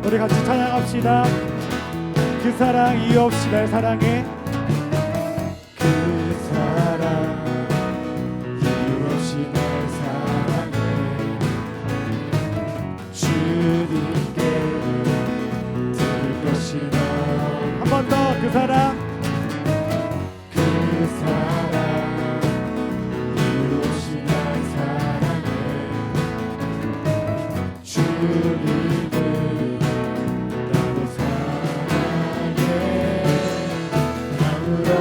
우리 같이 찬양합시다. 그 사랑 이유 없이 날 사랑해. 그 사랑 이유 없이 날 사랑해. 주님께 드릴 것이 한 번 더. 그 사랑 그 사랑 이유 없이 날 사랑해. 주님을 나도 사랑해. 아무런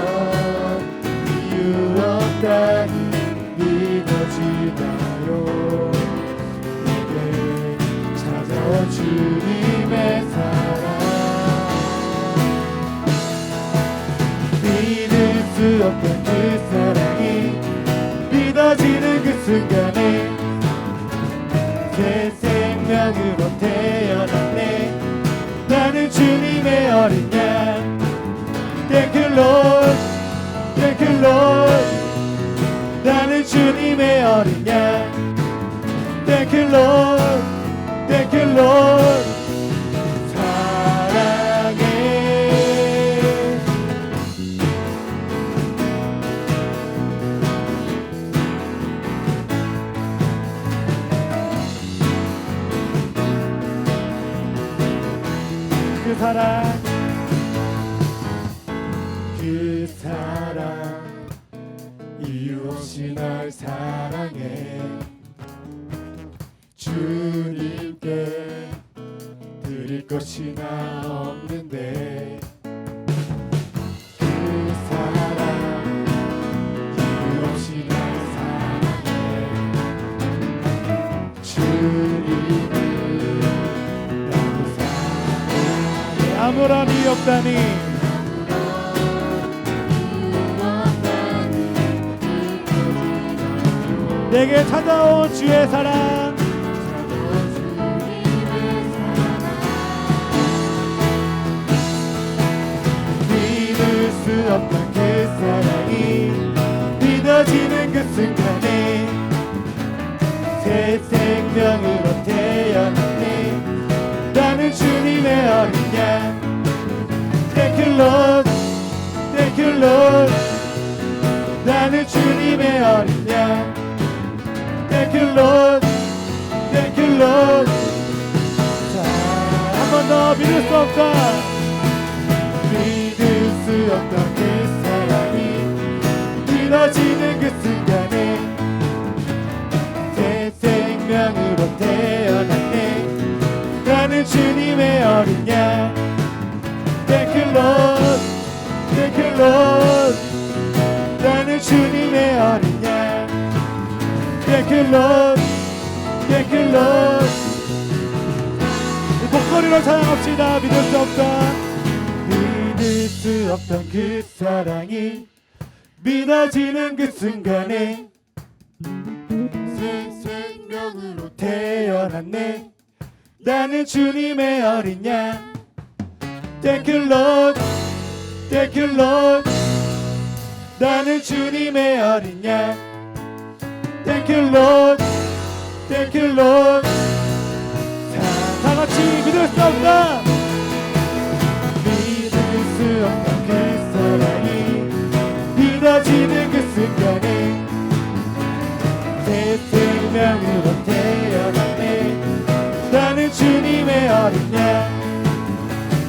이유 없다니 믿어지나요. 내게 찾아온 주님의 사랑. 믿을 수 없던 그 사랑이 믿어지는 그 순간에 새 생명으로 태어났네. 나는 주님의 어린 양. Thank you Lord, Thank you Lord. 나는 주님의 어린 양. Thank you Lord, Thank you Lord. 사랑해. 그 사랑 그 사랑 이유 없이 날 사랑해. 주님께 드릴 것이 나 없는데 그 사랑 이유 없이 날 사랑해. 주님을 나도 사랑해. 아무런 이유 없다니. 내게 찾아온 주의 사랑. 믿을 수 없던 그 사랑이 믿어지는 그 순간에 새 생명으로 태어났네. 나는 주님의 어린 양. Thank you Lord, Thank you Lord. 나는 주님의 어린 양. Thank you Lord, Thank you Lord. 한 번 더. 믿을 수 없다. 믿을 수 없던 그 사랑이 믿어지는 그 순간에 새 생명으로 태어났네. 나는 주님의 어린 양. Thank you Lord, Thank you Lord. 나는 주님의 어린 양. Thank you Lord, Thank you Lord. 목소리로 찬양합시다. 믿을 수 없다. 믿을 수 없던 그 사랑이 믿어지는 그 순간에 새 생명으로 태어났네. 나는 주님의 어린 양. Thank you Lord, Thank you Lord. 나는 주님의 어린 양. Thank you Lord, Thank you Lord. 다 같이 믿을 수 없다. 믿을 수 없던 그 사랑이 믿어지는 그 순간에 새 생명으로 태어났네. 나는 주님의 어린 양.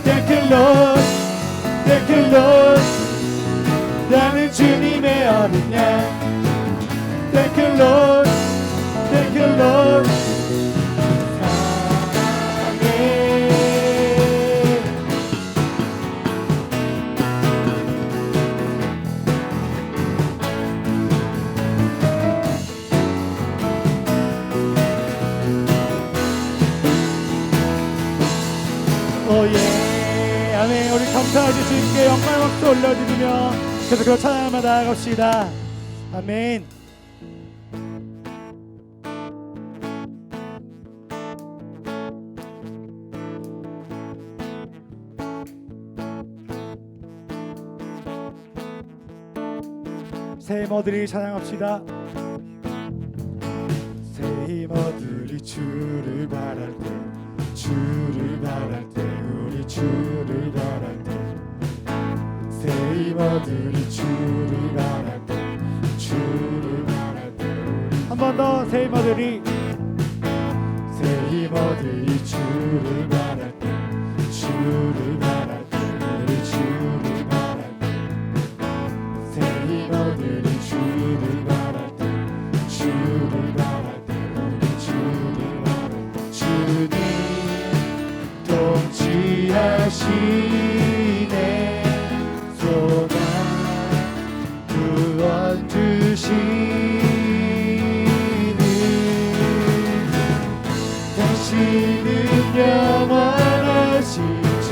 Thank you Lord, Thank you Lord. 나는 주님의 어린 양. Thank you Lord, Thank you Lord. 오예. 아멘. 우리 감사하신 주님께 영광의 박수 올려드리며 계속해서 찬양하며 나아갑시다. 아멘. 새 힘어들이 찬양합시다. 새 힘어들이 주를 바랄 때 주를 바랄 때 우리 주를 바랄 때 새 힘어들이 주를 바랄 때 주를 바랄 때 한 번 더 새 힘어들이 새 힘어들이 주를 바랄 때 주를 바랄 때 우리 주를 바랄 때새 힘어들이 주를 바랄 때 주를 바랄 때 우리 주를 바랄 때 주님 통치하시네 소망 구원 주시는 당신은 영원하신 주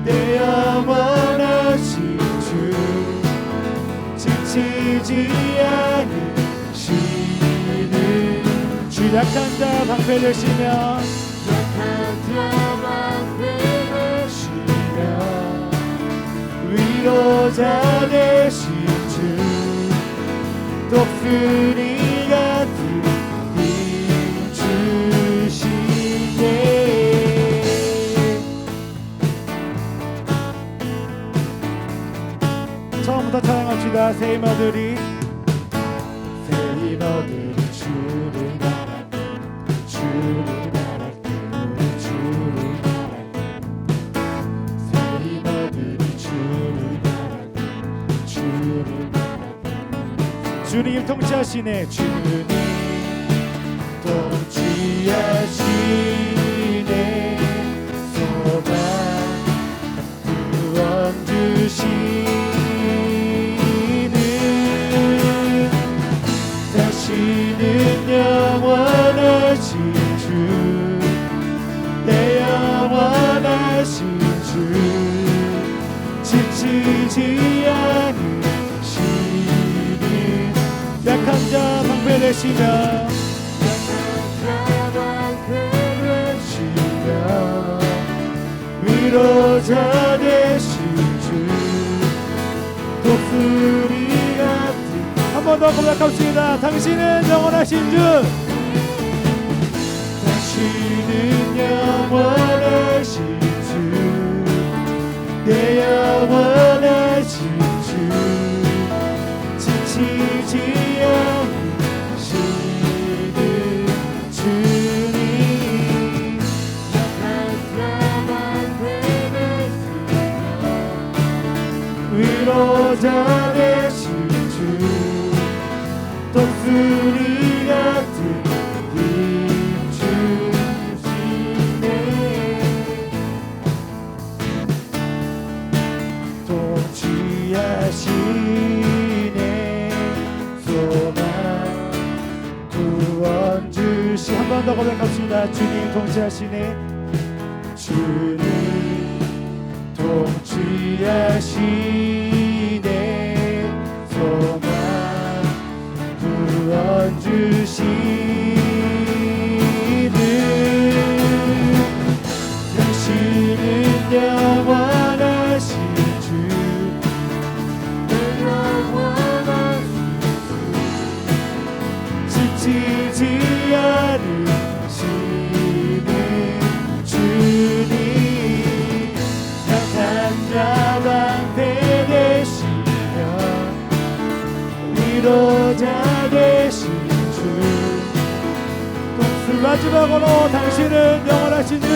내 영원하신 주 지치지 않으시는 주 약한 자 방패되시며 위로자 되신 주 독수리 같은 힘 주시네 처음부터 찬양합시다. 새 힘어들이 새 힘어들이 주를 바랄 때 주를 바랄 때 우리 주를 바랄 때새 힘어들이 주를 바랄 때 주를 바랄 때 주님 통치하시네. 주님 통치하시네 소망 구원 주시는 당신은 영원하신 주 내 영원하신 주 지치지 않으시는 약한 자 방패되시며 위로자 되신 주 독수리 같은 한 번 더 고백합시다. 당신은 영원하신 주 당신은 영원하신 주 내 영원하신 주 지치지 않으시는 주님 위로자 되신 주 독수리 같은 힘 주시네 통치하시네 소망 구원 주시 한 번 더 고백합시다. 주님 통치하시네. 주님 통치하시네 소망 구원 주시는 당신은 영원하신 주 영원하신 주 지치지 않으시는 주님 약한 자 방패 되시며 위로자 되신 주 마지막으로 당신은 영원하신 주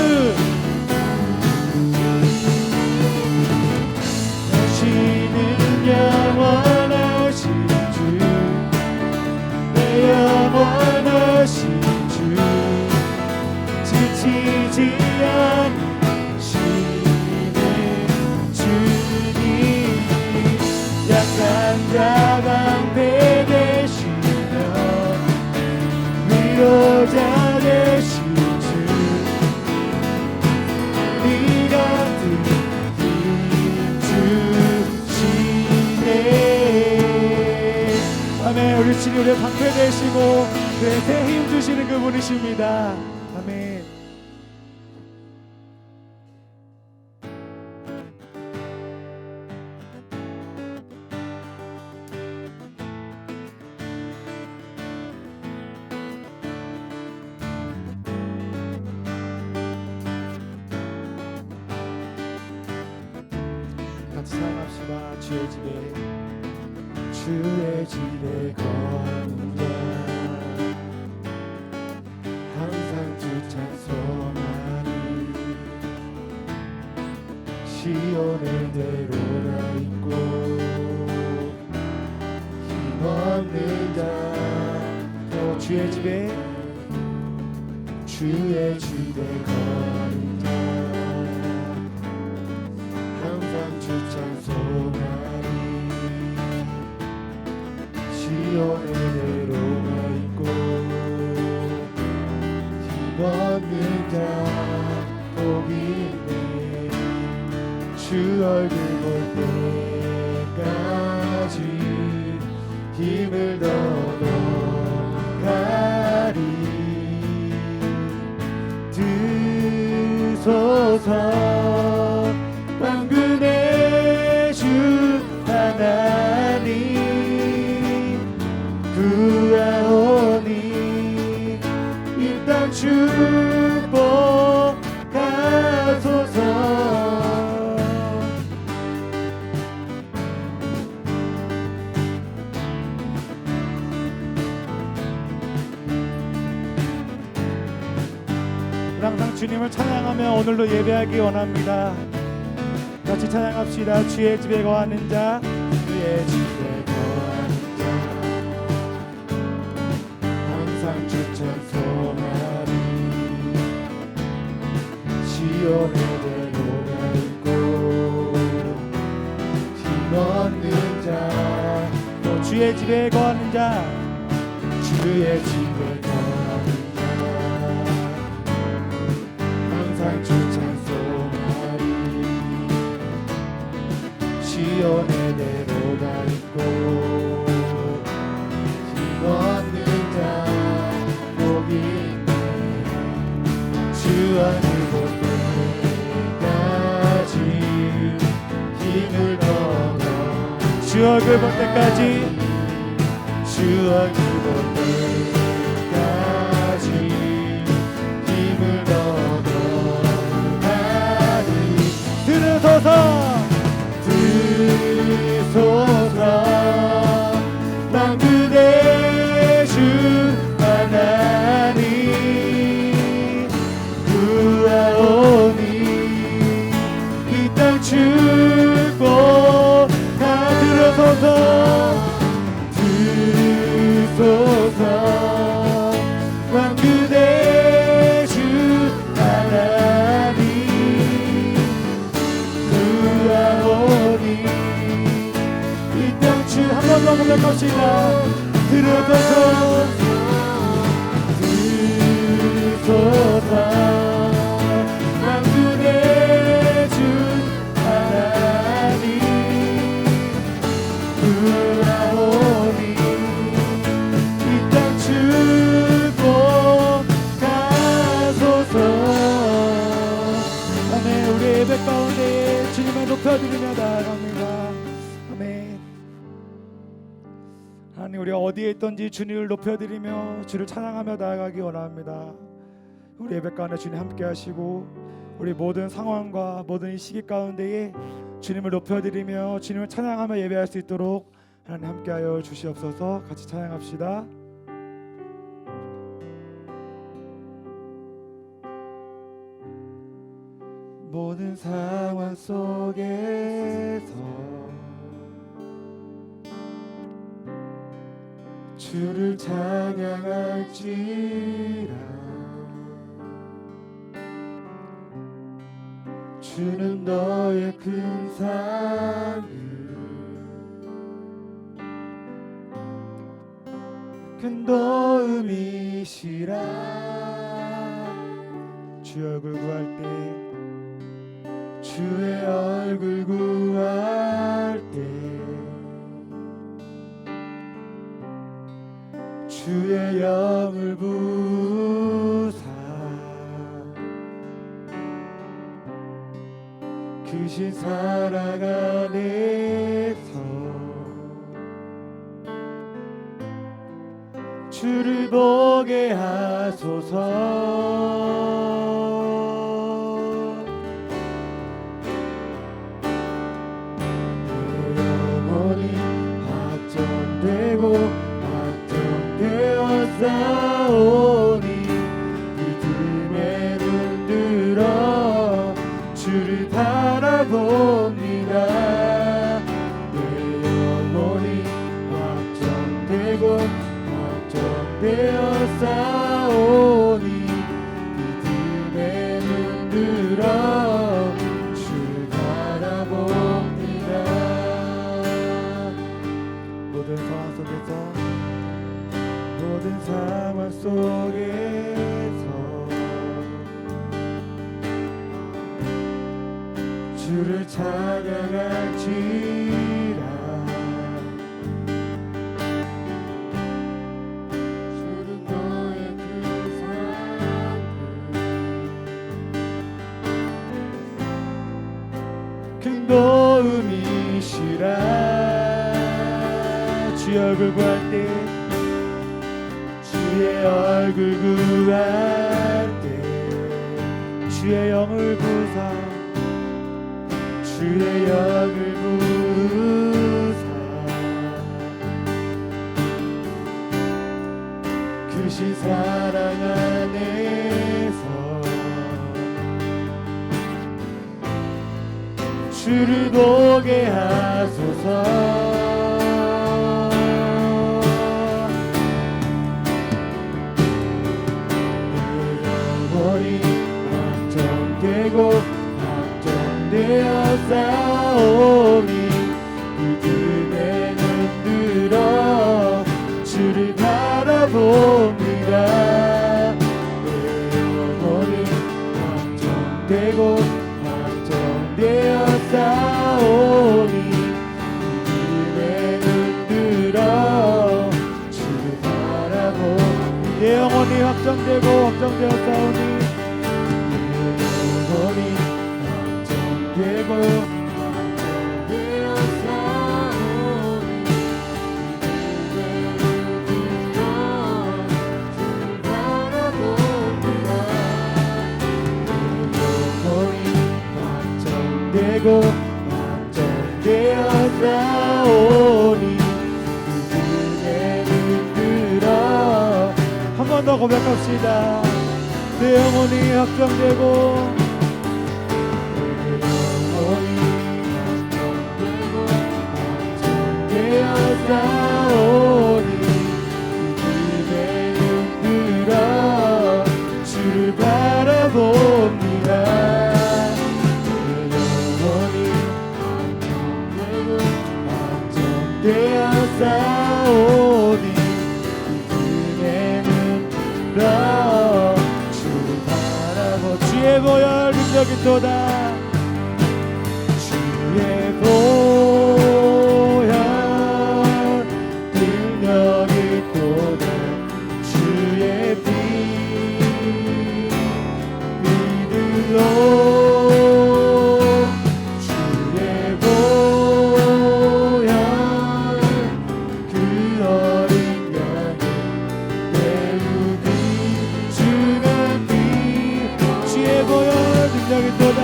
당신은 영원하신 주 내 영원하신 주 지치지 않으시는 주님 약한 자 방패 되시며 위로자 되신 주 네 같은 힘 주시네 아멘. 우리 주님 우리의 방패 되시고 새 힘 주시는 그분이십니다. 아멘. 주의 집에 거하는 자 항상 주 찬송하리 시온의 대로가 있고 힘없는 자 주의 집에 거하는 자 항상 주 찬송하리 시온의 대로가 있고 힘없는 자 복이 있네 주 얼굴 볼 때까지 힘을 더더가리 드소서 만군의 주 하나님 구하오니 이 땅 축복하소서 항상 주님을 찬양하며 오늘도 예배하기 원합니다. 같이 찬양합시다. 주의 집에 거하는 자 주의 집에 거하는 자 항상 주 찬송하리 시온의 대로가 있고 힘없는 자 또 주의 집에 거하는 자 주의 집에 거하는 자 항상 주 찬송하리 시온의 대로가 있고 힘없는 자 복이 있네 주 얼굴 볼 때까지 힘을 얻어 주 얼굴 볼 때까지 주 얼굴 볼 때까지 힘을 얻어가리 들으소서 만군의 주 하나님 구하오니 이 땅 축복 들으소서 만군의 주 하나님 구하오니 이 땅 주 한 번 더 고백합시다 들으소서 만군의 주 하나님 구하오니 이 땅 축복하소서 아멘. 우리 예배 가운데 주님을 높여드리며 나아갑니다. 아멘. 하나님 우리가 어디에 있든지 주님을 높여드리며 주를 찬양하며 나아가기 원합니다. 우리 예배 가운데 주님 함께 하시고 우리 모든 상황과 모든 이 시기 가운데에 주님을 높여드리며 주님을 찬양하며 예배할 수 있도록 하나님 함께하여 주시옵소서. 같이 찬양합시다. 모든 상황 속에서 주를 찬양할지라 주는 너의 큰 상을 큰 도움이시라 주 얼굴 구할 때 주의 얼굴 구할 때 주의 영을 부사 크신 사랑 안에서 주를 보게 하소서 내 되었사오니 믿음의 눈 들어 주를 바라봅니다. 내 영혼이 확정되고 확정되었사오니 믿음의 눈 들어 주를 바라봅니다. 모든 상황 속에서 모든 상황 속에서 주를 찬양할지라. 주는 너의 그 삶을 큰 도움이시라. 주의 얼굴 구할 때 주의 얼굴 구할 때 주의 영을 부사 주의 영을 부사 크신 사랑 안에서 주를 보게 하소서. 확정되고 확정되었사오니 믿음의 눈 들어 주를 바라봅니다. 내 영혼이 확정되고 확정되었사오니 믿음의 눈 들어 주를 바라봅니다. 내 영혼이 확정되고 확정되었사오니 되고 되고 확정되었사오니 믿음의 눈 들어 한 번 더 고백합시다. 내 영혼이 확정되고 되었사오니 믿음의 눈 들어 주를 바라봅니다. 내 영혼이 확정되었사오니 믿음의 눈 들어 주를 바라보 주의 보혈 능력이 또다. 주의 보혈 능력이 또다. 주의 피 믿으로 주의 보혈 그 어린 양의 배우기 주는 피 주의 보혈 능력이 또다.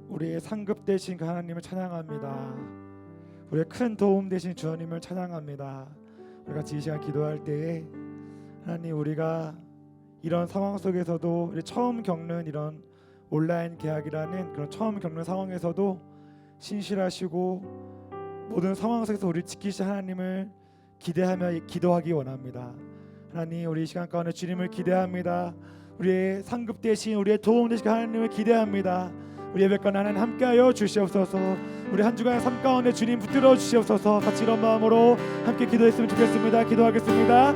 우리의 상급 되신 그 하나님을 찬양합니다. 우리의 큰 도움 되신 주님을 찬양합니다. 우리 같이 이 시간 기도할 때에 하나님, 우리가 이런 상황 속에서도 우리 처음 겪는 이런 온라인 계약이라는 그런 처음 겪는 상황에서도 신실하시고 모든 상황 속에서 우리를 지키신 하나님을 기대하며 기도하기 원합니다. 하나님, 우리 이 시간 가운데 주님을 기대합니다. 우리의 상급 되신 우리의 도움 되신 하나님을 기대합니다. 우리 예배가는 하나님 함께하여 주시옵소서. 우리 한 주간의 삶 가운데 주님 붙들어 주시옵소서. 같이 이런 마음으로 함께 기도했으면 좋겠습니다. 기도하겠습니다.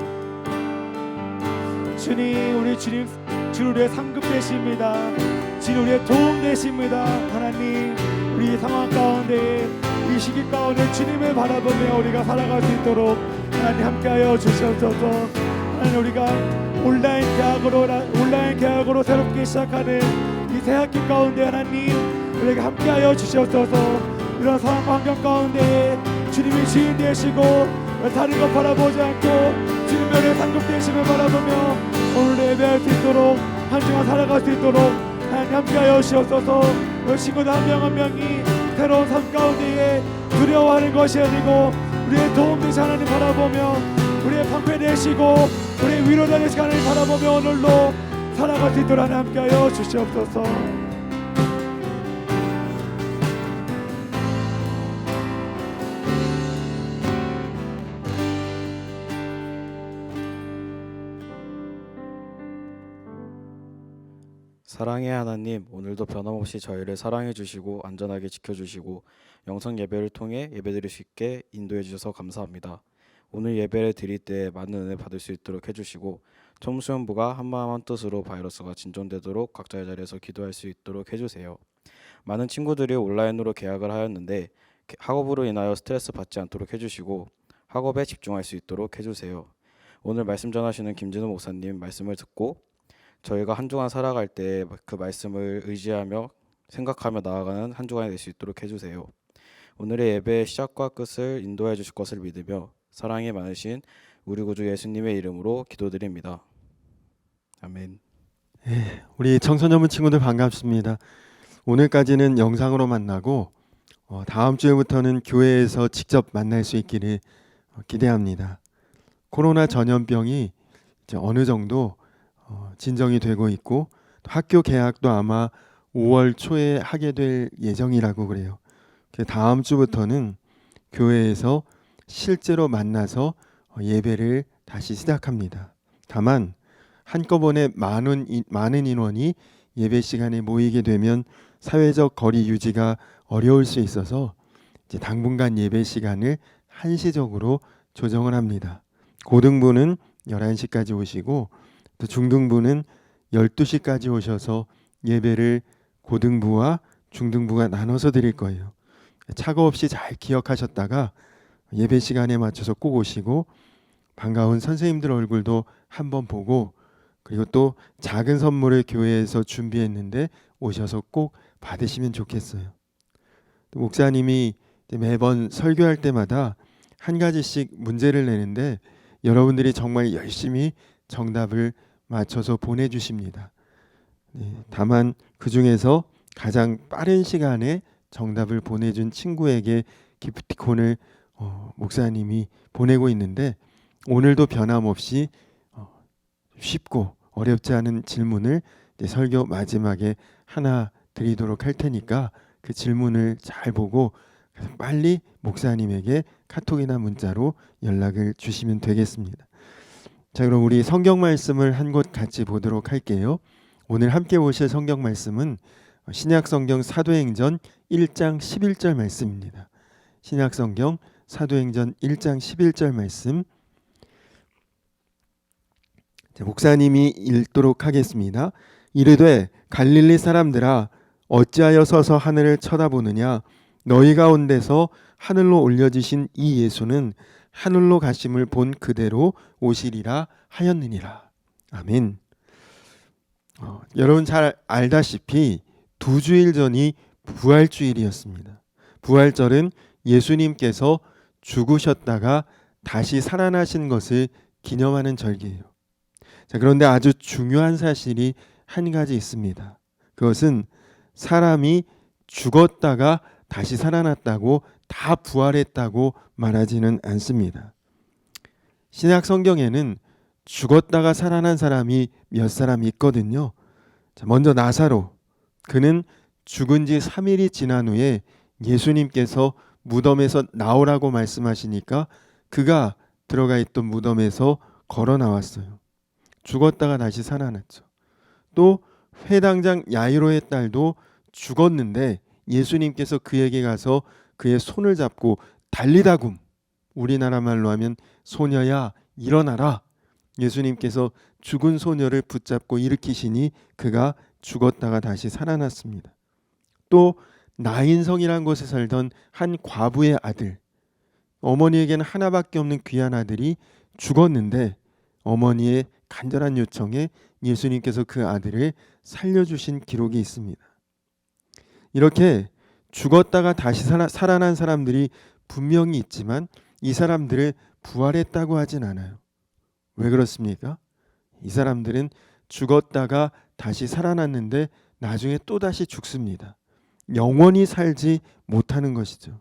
주님, 우리 주님, 주 우리의 상급 되십니다. 주 우리의 도움 되십니다. 하나님, 우리 상황 가운데 이 시기 가운데 주님을 바라보며 우리가 살아갈 수 있도록 하나님 함께하여 주시옵소서. 하나님 우리가 온라인 계약으로 새롭게 시작하는 이 새학기 가운데 하나님 우리에게 함께하여 주시옵소서. 이런 상황 환경 가운데 주님이 주인 되시고 다른 것 바라보지 않고 주님의 상급 되심을 바라보며 오늘 예배할 수 있도록 한 주간 살아갈 수 있도록 하나님 함께하여 주시옵소서. 우리 친구들 한 명 한 명이 새로운 삶 가운데에 두려워하는 것이 아니고 우리의 도움 되시 하나님 바라보며 우리의 방패 되시고 우리의 위로자 되시 하나님 바라보며 오늘도 살아갈 수 있도록 하나님 함께하여 주시옵소서. 사랑의 하나님, 오늘도 변함없이 저희를 사랑해 주시고 안전하게 지켜주시고 영성 예배를 통해 예배드릴 수 있게 인도해 주셔서 감사합니다. 오늘 예배를 드릴 때 많은 은혜 받을 수 있도록 해주시고 총수연부가 한마음 한뜻으로 바이러스가 진정되도록 각자의 자리에서 기도할 수 있도록 해주세요. 많은 친구들이 온라인으로 계약을 하였는데 학업으로 인하여 스트레스 받지 않도록 해주시고 학업에 집중할 수 있도록 해주세요. 오늘 말씀 전하시는 김진우 목사님 말씀을 듣고 저희가 한 주간 살아갈 때 그 말씀을 의지하며 생각하며 나아가는 한 주간이 될 수 있도록 해주세요. 오늘의 예배의 시작과 끝을 인도해 주실 것을 믿으며 사랑이 많으신 우리 구주 예수님의 이름으로 기도드립니다. 아멘. 우리 청소년부 친구들 반갑습니다. 오늘까지는 영상으로 만나고 다음 주에부터는 교회에서 직접 만날 수 있기를 기대합니다. 코로나 전염병이 이제 어느 정도 진정이 되고 있고 학교 개학도 아마 5월 초에 하게 될 예정이라고 그래요. 다음 주부터는 교회에서 실제로 만나서 예배를 다시 시작합니다. 다만 한꺼번에 많은 인원이 예배 시간에 모이게 되면 사회적 거리 유지가 어려울 수 있어서 이제 당분간 예배 시간을 한시적으로 조정을 합니다. 고등부는 11시까지 오시고 또 중등부는 12시까지 오셔서 예배를 고등부와 중등부가 나눠서 드릴 거예요. 착오 없이 잘 기억하셨다가 예배 시간에 맞춰서 꼭 오시고 반가운 선생님들 얼굴도 한번 보고 그리고 또 작은 선물을 교회에서 준비했는데 오셔서 꼭 받으시면 좋겠어요. 또 목사님이 매번 설교할 때마다 한 가지씩 문제를 내는데 여러분들이 정말 열심히 정답을 맞춰서 보내주십니다. 다만 그 중에서 가장 빠른 시간에 정답을 보내준 친구에게 기프티콘을 목사님이 보내고 있는데 오늘도 변함없이 쉽고 어렵지 않은 질문을 설교 마지막에 하나 드리도록 할 테니까 그 질문을 잘 보고 빨리 목사님에게 카톡이나 문자로 연락을 주시면 되겠습니다. 자, 그럼 우리 성경 말씀을 한 곳 같이 보도록 할게요. 오늘 함께 보실 성경 말씀은 신약 성경 사도행전 1장 11절 말씀입니다. 신약 성경 사도행전 1장 11절 말씀 목사님이 읽도록 하겠습니다. 이르되 갈릴리 사람들아 어찌하여 서서 하늘을 쳐다보느냐 너희 가운데서 하늘로 올려지신 이 예수는 하늘로 가심을 본 그대로 오시리라 하였느니라. 아멘. 여러분 잘 알다시피 2주일 전이 부활주일이었습니다. 부활절은 예수님께서 죽으셨다가 다시 살아나신 것을 기념하는 절기예요. 자, 그런데 아주 중요한 사실이 한 가지 있습니다. 그것은 사람이 죽었다가 다시 살아났다고 다 부활했다고 말하지는 않습니다. 신약 성경에는 죽었다가 살아난 사람이 몇 사람 있거든요. 자, 먼저 나사로. 그는 죽은 지 3일이 지난 후에 예수님께서 무덤에서 나오라고 말씀하시니까 그가 들어가 있던 무덤에서 걸어 나왔어요. 죽었다가 다시 살아났죠. 또 회당장 야이로의 딸도 죽었는데 예수님께서 그에게 가서 그의 손을 잡고 달리다굼, 우리나라 말로 하면 소녀야 일어나라. 예수님께서 죽은 소녀를 붙잡고 일으키시니 그가 죽었다가 다시 살아났습니다. 또 나인성이라는 곳에 살던 한 과부의 아들, 어머니에게는 하나밖에 없는 귀한 아들이 죽었는데 어머니의 간절한 요청에 예수님께서 그 아들을 살려주신 기록이 있습니다. 이렇게 죽었다가 다시 살아난 사람들이 분명히 있지만 이 사람들을 부활했다고 하진 않아요. 왜 그렇습니까? 이 사람들은 죽었다가 다시 살아났는데 나중에 또다시 죽습니다. 영원히 살지 못하는 것이죠.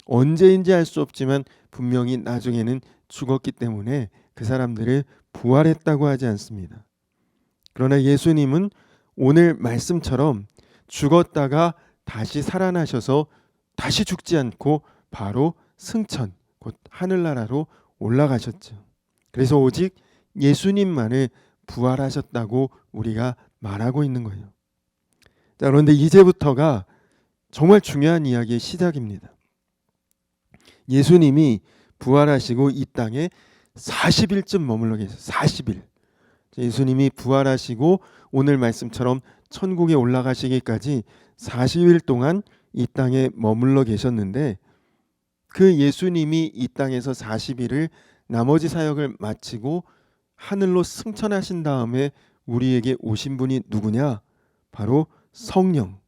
언제인지 알 수 없지만 분명히 나중에는 죽었기 때문에 그 사람들을 부활했다고 하지 않습니다. 그러나 예수님은 오늘 말씀처럼 죽었다가 다시 살아나셔서 다시 죽지 않고 바로 승천, 곧 하늘나라로 올라가셨죠. 그래서 오직 예수님만을 부활하셨다고 우리가 말하고 있는 거예요. 자, 그런데 이제부터가 정말 중요한 이야기의 시작입니다. 예수님이 부활하시고 이 땅에 40일쯤 머물러 계세요. 40일. 예수님이 부활하시고 오늘 말씀처럼 천국에 올라가시기까지 40일 동안 이 땅에 머물러 계셨는데 그 예수님이 이 땅에서 40일을 나머지 사역을 마치고 하늘로 승천하신 다음에 우리에게 오신 분이 누구냐? 바로 성령,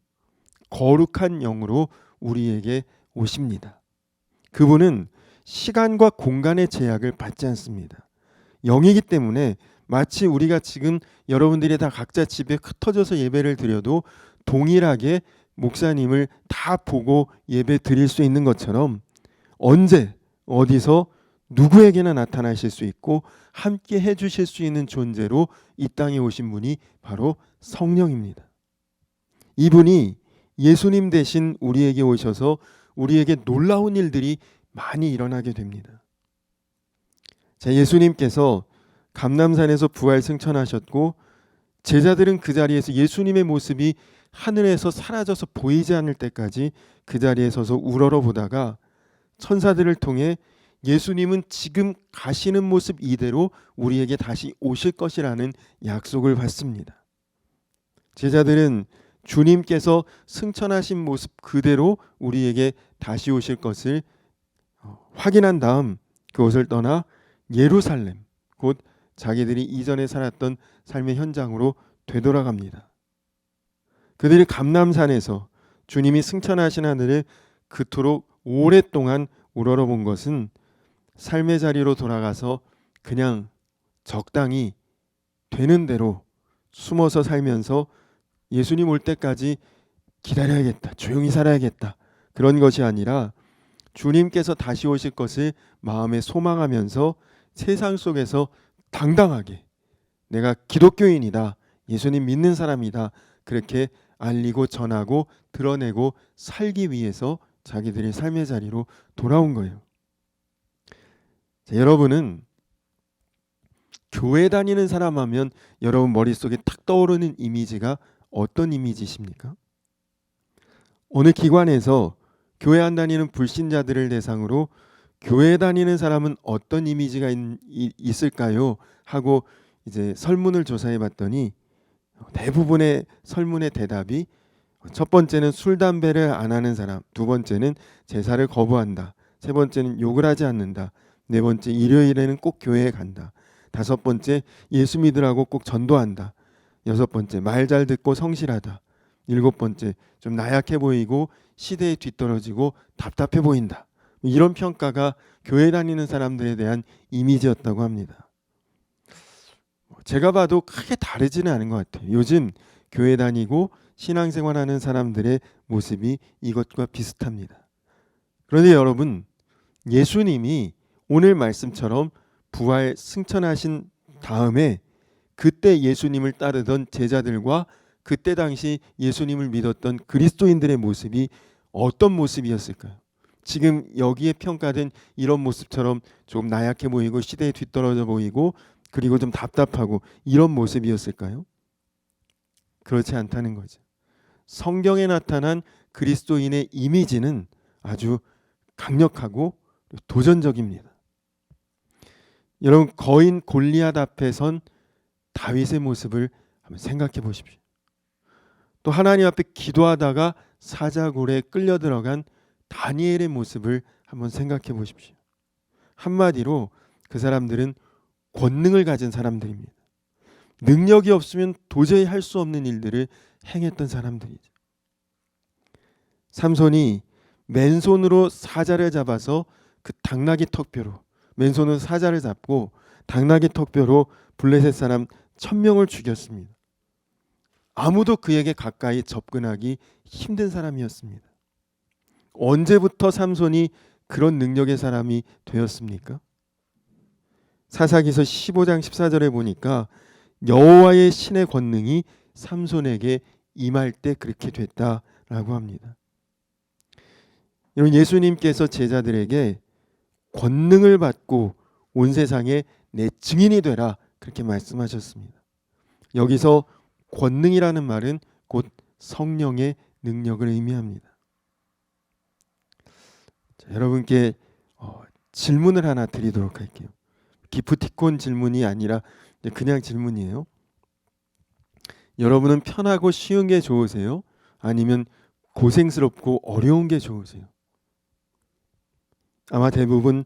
거룩한 영으로 우리에게 오십니다. 그분은 시간과 공간의 제약을 받지 않습니다. 영이기 때문에 마치 우리가 지금 여러분들이 다 각자 집에 흩어져서 예배를 드려도 동일하게 목사님을 다 보고 예배 드릴 수 있는 것처럼 언제 어디서 누구에게나 나타나실 수 있고 함께 해주실 수 있는 존재로 이 땅에 오신 분이 바로 성령입니다. 이분이 예수님 대신 우리에게 오셔서 우리에게 놀라운 일들이 많이 일어나게 됩니다. 자, 예수님께서 감람산에서 부활 승천하셨고 제자들은 그 자리에서 예수님의 모습이 하늘에서 사라져서 보이지 않을 때까지 그 자리에 서서 우러러 보다가 천사들을 통해 예수님은 지금 가시는 모습 이대로 우리에게 다시 오실 것이라는 약속을 받습니다. 제자들은 주님께서 승천하신 모습 그대로 우리에게 다시 오실 것을 확인한 다음 그곳을 떠나 예루살렘, 곧 자기들이 이전에 살았던 삶의 현장으로 되돌아갑니다. 그들이 감람산에서 주님이 승천하신 하늘을 그토록 오랫동안 우러러본 것은 삶의 자리로 돌아가서 그냥 적당히 되는 대로 숨어서 살면서 예수님 올 때까지 기다려야겠다, 조용히 살아야겠다, 그런 것이 아니라 주님께서 다시 오실 것을 마음에 소망하면서 세상 속에서 당당하게 내가 기독교인이다, 예수님 믿는 사람이다, 그렇게 알리고 전하고 드러내고 살기 위해서 자기들의 삶의 자리로 돌아온 거예요. 자, 여러분은 교회 다니는 사람 하면 여러분 머릿속에 탁 떠오르는 이미지가 어떤 이미지십니까? 어느 기관에서 교회 안 다니는 불신자들을 대상으로 교회 다니는 사람은 어떤 이미지가 있을까요? 하고 이제 설문을 조사해 봤더니 대부분의 설문의 대답이 첫 번째는 술 담배를 안 하는 사람, 두 번째는 제사를 거부한다, 세 번째는 욕을 하지 않는다, 네 번째 일요일에는 꼭 교회에 간다, 다섯 번째 예수 믿으라고 꼭 전도한다, 여섯 번째 말 잘 듣고 성실하다, 일곱 번째 좀 나약해 보이고 시대에 뒤떨어지고 답답해 보인다. 이런 평가가 교회 다니는 사람들에 대한 이미지였다고 합니다. 제가 봐도 크게 다르지는 않은 것 같아요. 요즘 교회 다니고 신앙생활하는 사람들의 모습이 이것과 비슷합니다. 그런데 여러분, 예수님이 오늘 말씀처럼 부활 승천하신 다음에 그때 예수님을 따르던 제자들과 그때 당시 예수님을 믿었던 그리스도인들의 모습이 어떤 모습이었을까요? 지금 여기에 평가된 이런 모습처럼 좀 나약해 보이고 시대에 뒤떨어져 보이고 그리고 좀 답답하고 이런 모습이었을까요? 그렇지 않다는 거죠. 성경에 나타난 그리스도인의 이미지는 아주 강력하고 도전적입니다. 여러분, 거인 골리앗 앞에 선 다윗의 모습을 한번 생각해 보십시오. 또 하나님 앞에 기도하다가 사자굴에 끌려 들어간 다니엘의 모습을 한번 생각해 보십시오. 한마디로 그 사람들은 권능을 가진 사람들입니다. 능력이 없으면 도저히 할 수 없는 일들을 행했던 사람들이죠. 삼손이 맨손으로 사자를 잡아서 그 당나귀 턱뼈로, 맨손으로 사자를 잡고 당나귀 턱뼈로 블레셋 사람 1000명을 죽였습니다. 아무도 그에게 가까이 접근하기 힘든 사람이었습니다. 언제부터 삼손이 그런 능력의 사람이 되었습니까? 사사기서 15장 14절에 보니까 여호와의 신의 권능이 삼손에게 임할 때 그렇게 됐다라고 합니다. 여러분, 예수님께서 제자들에게 권능을 받고 온 세상에 내 증인이 되라 그렇게 말씀하셨습니다. 여기서 권능이라는 말은 곧 성령의 능력을 의미합니다. 자, 여러분께 질문을 하나 드리도록 할게요. 기프티콘 질문이 아니라 그냥 질문이에요. 여러분은 편하고 쉬운 게 좋으세요? 아니면 고생스럽고 어려운 게 좋으세요? 아마 대부분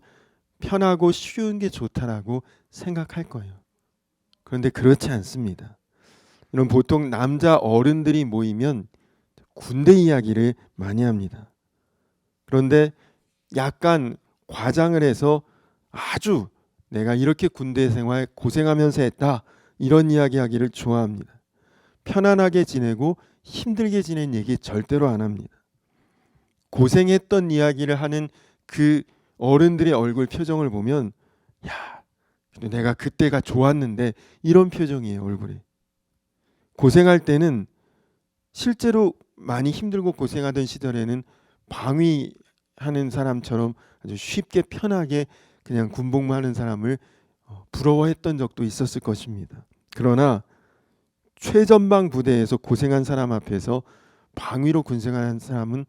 편하고 쉬운 게 좋다라고 생각할 거예요. 그런데 그렇지 않습니다. 이런 보통 남자 어른들이 모이면 군대 이야기를 많이 합니다. 그런데 약간 과장을 해서 아주 내가 이렇게 군대 생활 고생하면서 했다 이런 이야기하기를 좋아합니다. 편안하게 지내고 힘들게 지낸 얘기 절대로 안 합니다. 고생했던 이야기를 하는 그 어른들의 얼굴 표정을 보면 야, 내가 그때가 좋았는데 이런 표정이에요, 얼굴이. 고생할 때는 실제로 많이 힘들고 고생하던 시절에는 방위하는 사람처럼 아주 쉽게 편하게 그냥 군복무하는 사람을 부러워했던 적도 있었을 것입니다. 그러나 최전방 부대에서 고생한 사람 앞에서 방위로 군생하는 사람은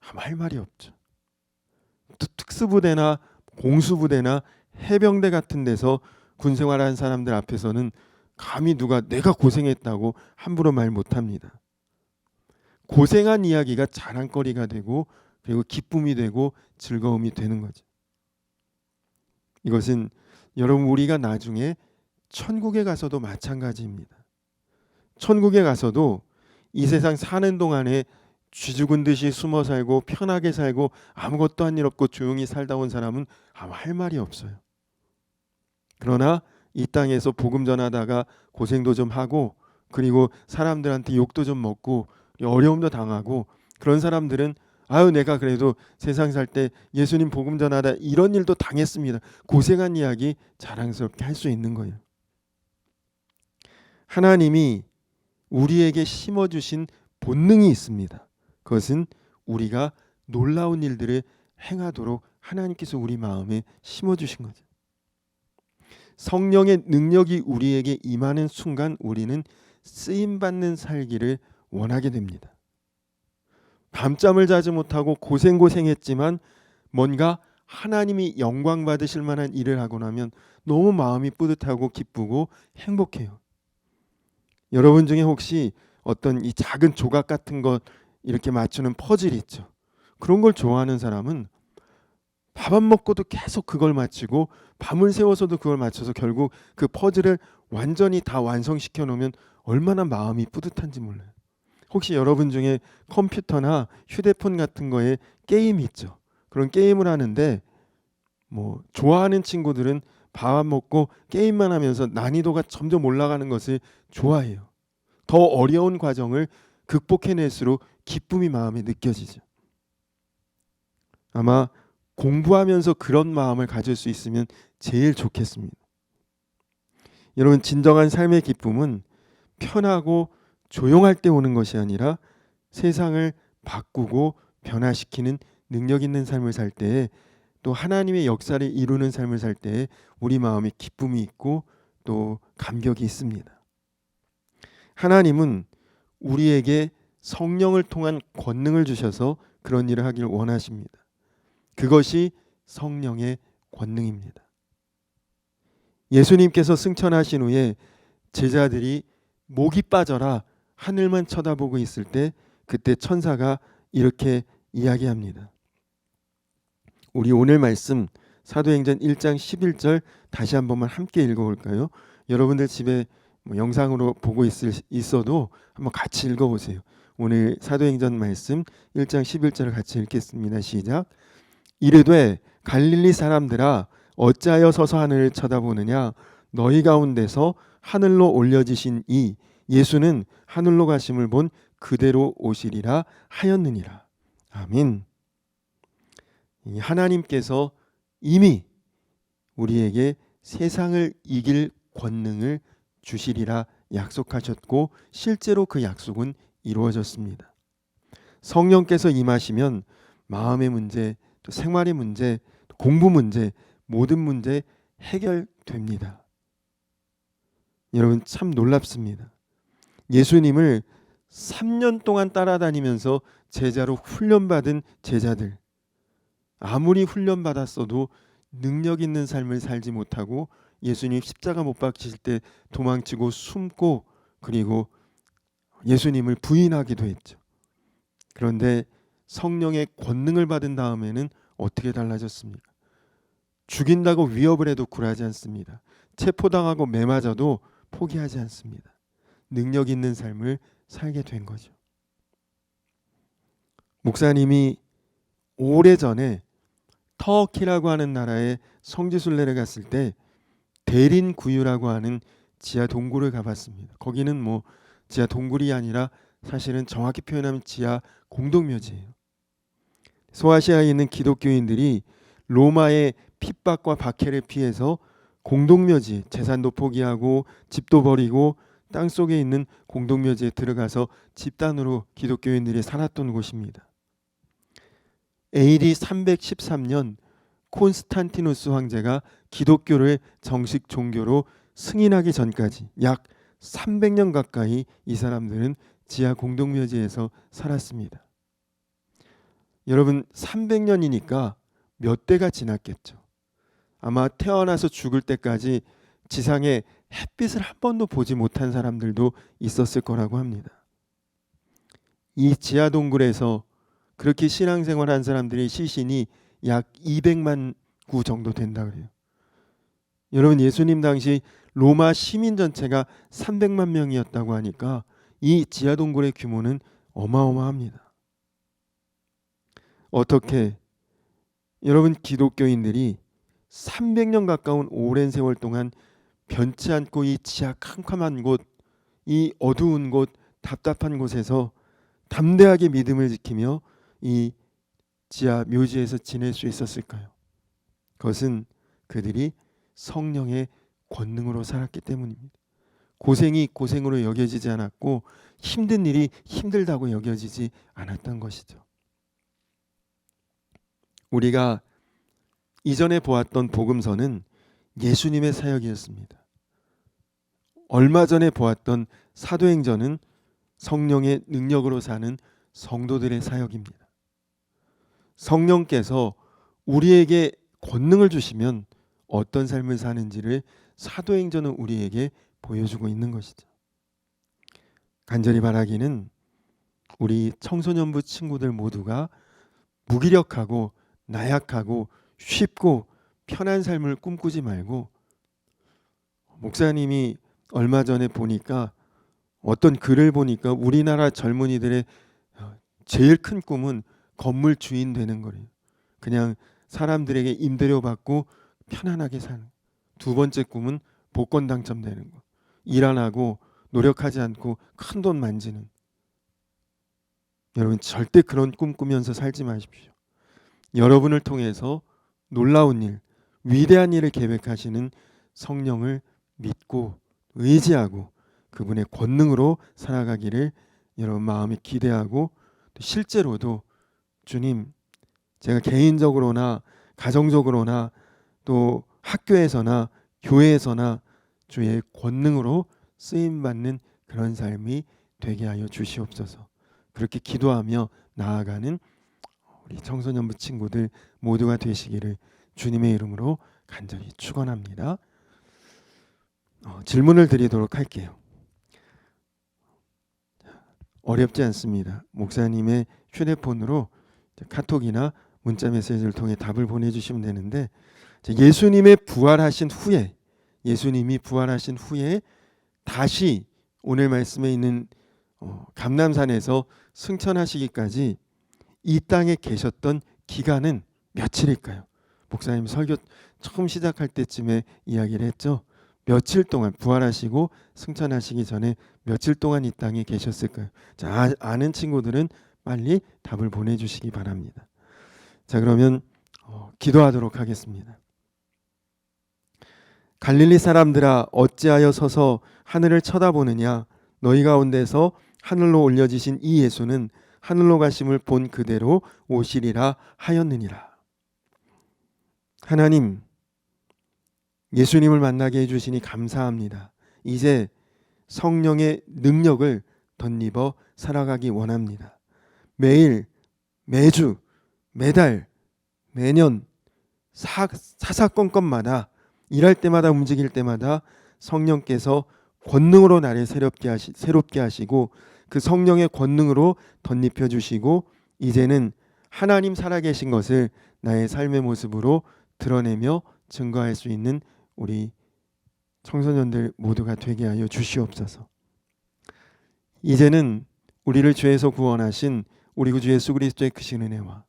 아무 할 말이 없죠. 특수부대나 공수부대나 해병대 같은 데서 군생활하는 사람들 앞에서는 감히 누가 내가 고생했다고 함부로 말 못합니다. 고생한 이야기가 자랑거리가 되고 그리고 기쁨이 되고 즐거움이 되는 거죠. 이것은 여러분 우리가 나중에 천국에 가서도 마찬가지입니다. 천국에 가서도 이 세상 사는 동안에 쥐 죽은 듯이 숨어 살고 편하게 살고 아무것도 한 일 없고 조용히 살다 온 사람은 아무 할 말이 없어요. 그러나 이 땅에서 복음 전하다가 고생도 좀 하고 그리고 사람들한테 욕도 좀 먹고 어려움도 당하고 그런 사람들은 아유 내가 그래도 세상 살 때 예수님 복음 전하다 이런 일도 당했습니다. 고생한 이야기 자랑스럽게 할 수 있는 거예요. 하나님이 우리에게 심어주신 본능이 있습니다. 그것은 우리가 놀라운 일들을 행하도록 하나님께서 우리 마음에 심어주신 거죠. 성령의 능력이 우리에게 임하는 순간 우리는 쓰임받는 살기를 원하게 됩니다. 밤잠을 자지 못하고 고생했지만 뭔가 하나님이 영광 받으실 만한 일을 하고 나면 너무 마음이 뿌듯하고 기쁘고 행복해요. 여러분 중에 혹시 어떤 이 작은 조각 같은 것 이렇게 맞추는 퍼즐이 있죠. 그런 걸 좋아하는 사람은 밥 안 먹고도 계속 그걸 맞추고 밤을 새워서도 그걸 맞춰서 결국 그 퍼즐을 완전히 다 완성시켜 놓으면 얼마나 마음이 뿌듯한지 몰라요. 혹시 여러분 중에 컴퓨터나 휴대폰 같은 거에 게임이 있죠. 그런 게임을 하는데 뭐 좋아하는 친구들은 밥 안 먹고 게임만 하면서 난이도가 점점 올라가는 것을 좋아해요. 더 어려운 과정을 극복해낼수록 기쁨이 마음에 느껴지죠. 아마 공부하면서 그런 마음을 가질 수 있으면 제일 좋겠습니다. 여러분 진정한 삶의 기쁨은 편하고 조용할 때 오는 것이 아니라 세상을 바꾸고 변화시키는 능력 있는 삶을 살 때에 또 하나님의 역사를 이루는 삶을 살 때에 우리 마음에 기쁨이 있고 또 감격이 있습니다. 하나님은 우리에게 성령을 통한 권능을 주셔서 그런 일을 하기를 원하십니다. 그것이 성령의 권능입니다. 예수님께서 승천하신 후에 제자들이 목이 빠져라 하늘만 쳐다보고 있을 때 그때 천사가 이렇게 이야기합니다. 우리 오늘 말씀 사도행전 1장 11절 다시 한 번만 함께 읽어볼까요? 여러분들 집에 영상으로 보고 있어도 한번 같이 읽어보세요. 오늘 사도행전 말씀 1장 11절을 같이 읽겠습니다. 시작. 이르되 갈릴리 사람들아 어찌하여 서서 하늘을 쳐다보느냐 너희 가운데서 하늘로 올려지신 이 예수는 하늘로 가심을 본 그대로 오시리라 하였느니라. 아멘. 이 하나님께서 이미 우리에게 세상을 이길 권능을 주시리라 약속하셨고 실제로 그 약속은 이루어졌습니다. 성령께서 임하시면 마음의 문제, 또 생활의 문제, 또 공부 문제, 모든 문제 해결됩니다. 여러분 참 놀랍습니다. 예수님을 3년 동안 따라다니면서 제자로 훈련받은 제자들, 아무리 훈련받았어도 능력 있는 삶을 살지 못하고 예수님 십자가 못 박히실 때 도망치고 숨고 그리고 예수님을 부인하기도 했죠. 그런데 성령의 권능을 받은 다음에는 어떻게 달라졌습니까? 죽인다고 위협을 해도 굴하지 않습니다. 체포당하고 매맞아도 포기하지 않습니다. 능력 있는 삶을 살게 된 거죠. 목사님이 오래전에 터키라고 하는 나라에 성지순례를 갔을 때 대린구유라고 하는 지하 동굴을 가봤습니다. 거기는 뭐 지하 동굴이 아니라 사실은 정확히 표현하면 지하 공동묘지예요. 소아시아에 있는 기독교인들이 로마의 핍박과 박해를 피해서 공동묘지, 재산도 포기하고 집도 버리고 땅속에 있는 공동묘지에 들어가서 집단으로 기독교인들이 살았던 곳입니다. AD 313년 콘스탄티누스 황제가 기독교를 정식 종교로 승인하기 전까지 약 300년 가까이 이 사람들은 지하 공동묘지에서 살았습니다. 여러분 300년이니까 몇 대가 지났겠죠. 아마 태어나서 죽을 때까지 지상에 햇빛을 한 번도 보지 못한 사람들도 있었을 거라고 합니다. 이 지하 동굴에서 그렇게 신앙생활한 사람들의 시신이 약 200만 구 정도 된다 그래요. 여러분 예수님 당시 로마 시민 전체가 300만 명이었다고 하니까 이 지하 동굴의 규모는 어마어마합니다. 어떻게 여러분 기독교인들이 300년 가까운 오랜 세월 동안 변치 않고 이 지하 캄캄한 곳, 이 어두운 곳, 답답한 곳에서 담대하게 믿음을 지키며 이 지하 묘지에서 지낼 수 있었을까요? 그것은 그들이 성령의 권능으로 살았기 때문입니다. 고생이 고생으로 여겨지지 않았고 힘든 일이 힘들다고 여겨지지 않았던 것이죠. 우리가 이전에 보았던 복음서는 예수님의 사역이었습니다. 얼마 전에 보았던 사도행전은 성령의 능력으로 사는 성도들의 사역입니다. 성령께서 우리에게 권능을 주시면 어떤 삶을 사는지를 사도행전은 우리에게 보여주고 있는 것이죠. 간절히 바라기는 우리 청소년부 친구들 모두가 무기력하고 나약하고 쉽고 편한 삶을 꿈꾸지 말고, 목사님이 얼마 전에 보니까 어떤 글을 보니까 우리나라 젊은이들의 제일 큰 꿈은 건물 주인 되는 거래요. 그냥 사람들에게 임대료 받고 편안하게 사는. 두 번째 꿈은 복권 당첨되는 거. 일 안 하고 노력하지 않고 큰 돈 만지는. 여러분 절대 그런 꿈 꾸면서 살지 마십시오. 여러분을 통해서 놀라운 일, 위대한 일을 계획하시는 성령을 믿고 의지하고 그분의 권능으로 살아가기를 여러분 마음에 기대하고, 또 실제로도 주님, 제가 개인적으로나 가정적으로나 또 학교에서나 교회에서나 주의 권능으로 쓰임받는 그런 삶이 되게 하여 주시옵소서. 그렇게 기도하며 나아가는 우리 청소년부 친구들 모두가 되시기를 주님의 이름으로 간절히 축원합니다. 질문을 드리도록 할게요. 어렵지 않습니다. 목사님의 휴대폰으로 카톡이나 문자 메시지를 통해 답을 보내주시면 되는데, 예수님이 부활하신 후에 다시 오늘 말씀에 있는 감람산에서 승천하시기까지 이 땅에 계셨던 기간은 며칠일까요? 목사님 설교 처음 시작할 때쯤에 이야기를 했죠. 며칠 동안, 부활하시고 승천하시기 전에 며칠 동안 이 땅에 계셨을까요? 자, 아는 친구들은 빨리 답을 보내주시기 바랍니다. 자, 그러면 기도하도록 하겠습니다. 갈릴리 사람들아, 어찌하여 서서 하늘을 쳐다보느냐? 너희 가운데서 하늘로 올려지신 이 예수는 하늘로 가심을 본 그대로 오시리라 하였느니라. 하나님, 예수님을 만나게 해주시니 감사합니다. 이제 성령의 능력을 덧입어 살아가기 원합니다. 매일, 매주, 매달, 매년 사사건건마다 일할 때마다 움직일 때마다 성령께서 권능으로 나를 새롭게 하시고 그 성령의 권능으로 덧입혀 주시고 이제는 하나님 살아계신 것을 나의 삶의 모습으로 드러내며 증거할 수 있는 우리 청소년들 모두가 되게 하여 주시옵소서. 이제는 우리를 죄에서 구원하신 우리 구주 예수 그리스도의 크신 은혜와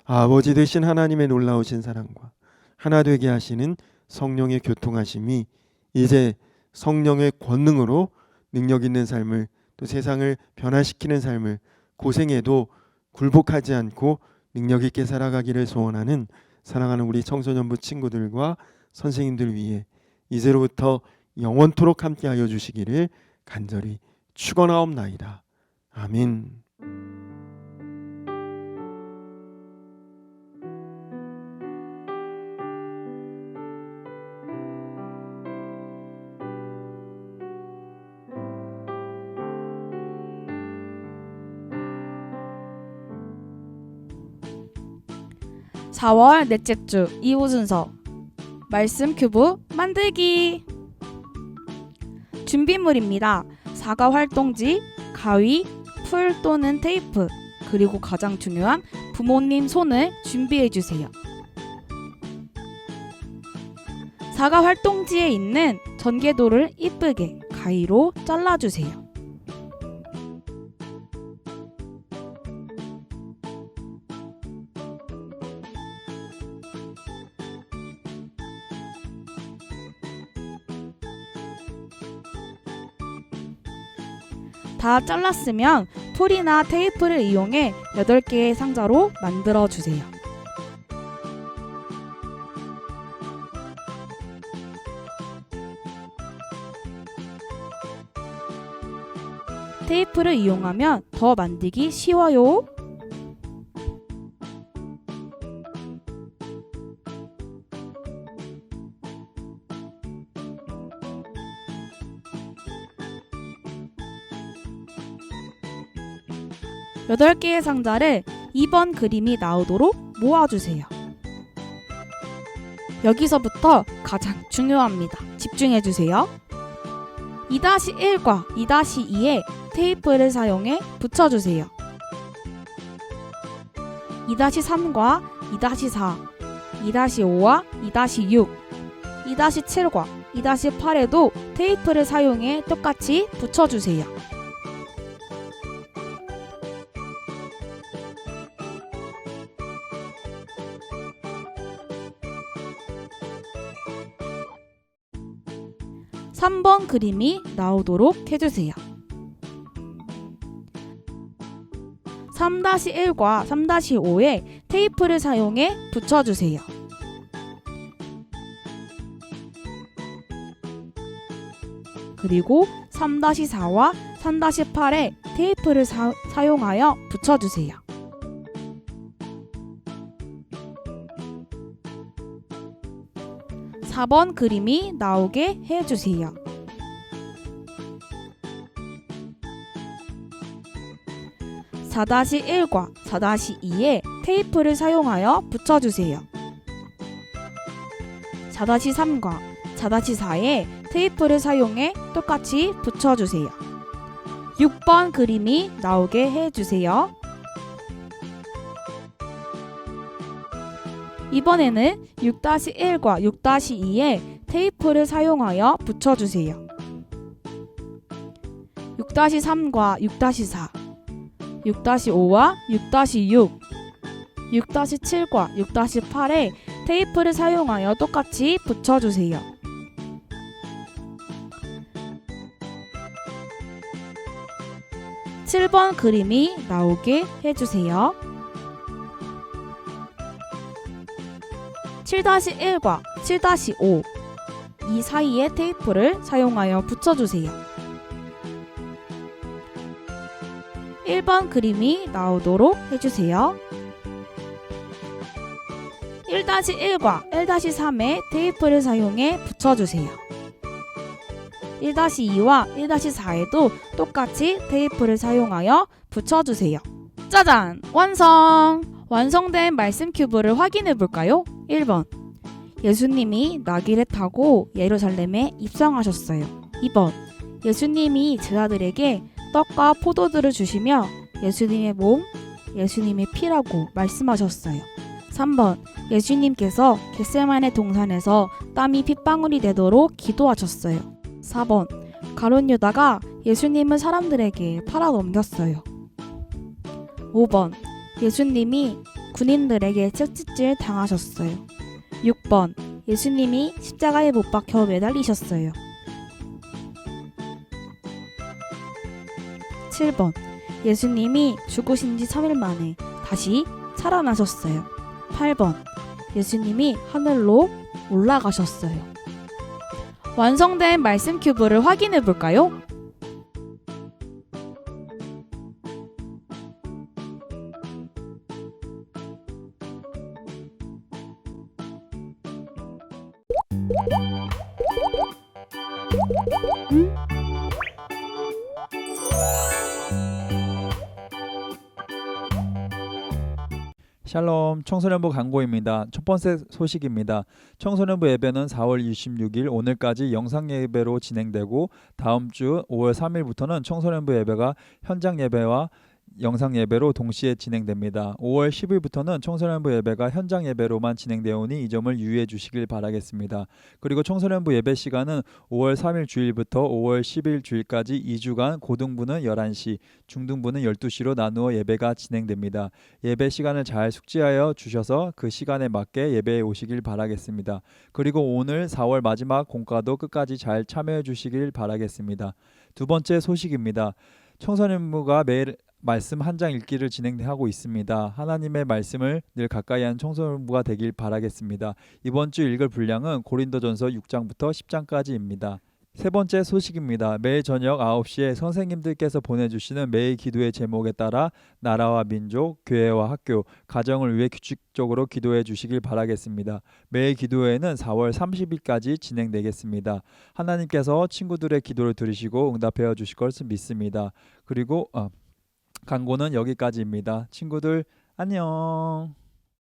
아버지 되신 하나님의 놀라우신 사랑과 하나 되게 하시는 성령의 교통하심이 이제 성령의 권능으로 능력 있는 삶을, 또 세상을 변화시키는 삶을, 고생해도 굴복하지 않고 능력 있게 살아가기를 소원하는 사랑하는 우리 청소년부 친구들과 선생님들 위해 이제로부터 영원토록 함께하여 주시기를 간절히 축원하옵나이다. 아멘. (4월) 넷째 주 2부 순서 말씀 큐브 만들기 준비물입니다. 사과 활동지, 가위, 풀 또는 테이프, 그리고 가장 중요한 부모님 손을 준비해주세요. 사과 활동지에 있는 전개도를 이쁘게 가위로 잘라주세요. 다 잘랐으면 풀이나 테이프를 이용해 8개의 상자로 만들어 주세요. 테이프를 이용하면 더 만들기 쉬워요. 여덟 개의 상자를 2번 그림이 나오도록 모아주세요. 여기서부터 가장 중요합니다. 집중해주세요. 2-1과 2-2에 테이프를 사용해 붙여주세요. 2-3과 2-4, 2-5와 2-6, 2-7과 2-8에도 테이프를 사용해 똑같이 붙여주세요. (3번) 그림이 나오도록 해주세요. 3-1과 3-5에 테이프를 사용해 붙여주세요. 그리고 3-4와 3-8에 테이프를 사용하여 붙여주세요. (4번) 그림이 나오게 해주세요. 4-1과 4-2에 테이프를 사용하여 붙여주세요. 4-3과 4-4에 테이프를 사용해 똑같이 붙여주세요. 6번 그림이 나오게 해주세요. 이번에는 6-1과 6-2에 테이프를 사용하여 붙여주세요. 6-3과 6-4, 6-5와 6-6, 6-7과 6-8에 테이프를 사용하여 똑같이 붙여주세요. (7번) 그림이 나오게 해주세요. 7-1과 7-5 이 사이에 테이프를 사용하여 붙여주세요. 1번 그림이 나오도록 해주세요. 1-1과 1-3에 테이프를 사용해 붙여주세요. 1-2와 1-4에도 똑같이 테이프를 사용하여 붙여주세요. 짜잔! 완성! 완성된 말씀 큐브를 확인해 볼까요? 1번 예수님이 나귀를 타고 예루살렘에 입성하셨어요. 2번 예수님이 제자들에게 떡과 포도주를 주시며 예수님의 몸, 예수님의 피라고 말씀하셨어요. 3번 예수님께서 겟세마네 동산에서 땀이 핏방울이 되도록 기도하셨어요. 4번 가룟 유다가 예수님을 사람들에게 팔아 넘겼어요. 5번 예수님이 군인들에게 채찍질 당하셨어요. 6번 예수님이 십자가에 못 박혀 매달리셨어요. 7번 예수님이 죽으신 지 3일 만에 다시 살아나셨어요. 8번 예수님이 하늘로 올라가셨어요. 완성된 말씀 큐브를 확인해 볼까요? 샬롬, 청소년부 강고입니다. 첫 번째 소식입니다. 청소년부 예배는 4월 26일 오늘까지 영상 예배로 진행되고 다음 주 5월 3일부터는 청소년부 예배가 현장 예배와 영상 예배로 동시에 진행됩니다. 5월 10일부터는 청소년부 예배가 현장 예배로만 진행되오니 이 점을 유의해 주시길 바라겠습니다. 그리고 청소년부 예배 시간은 5월 3일 주일부터 5월 10일 주일까지 2주간 고등부는 11시, 중등부는 12시로 나누어 예배가 진행됩니다. 예배 시간을 잘 숙지하여 주셔서 그 시간에 맞게 예배에 오시길 바라겠습니다. 그리고 오늘 4월 마지막 공과도 끝까지 잘 참여해 주시길 바라겠습니다. 두 번째 소식입니다. 청소년부가 매일 말씀 한 장 읽기를 진행하고 있습니다. 하나님의 말씀을 늘 가까이 하는 청소년부가 되길 바라겠습니다. 이번 주 읽을 분량은 고린도전서 6장부터 10장까지입니다. 세 번째 소식입니다. 매일 저녁 9시에 선생님들께서 보내주시는 매일 기도의 제목에 따라 나라와 민족, 교회와 학교, 가정을 위해 규칙적으로 기도해 주시길 바라겠습니다. 매일 기도회는 4월 30일까지 진행되겠습니다. 하나님께서 친구들의 기도를 들으시고 응답해 주실 것을 믿습니다. 그리고 광고는 여기까지입니다. 친구들 안녕.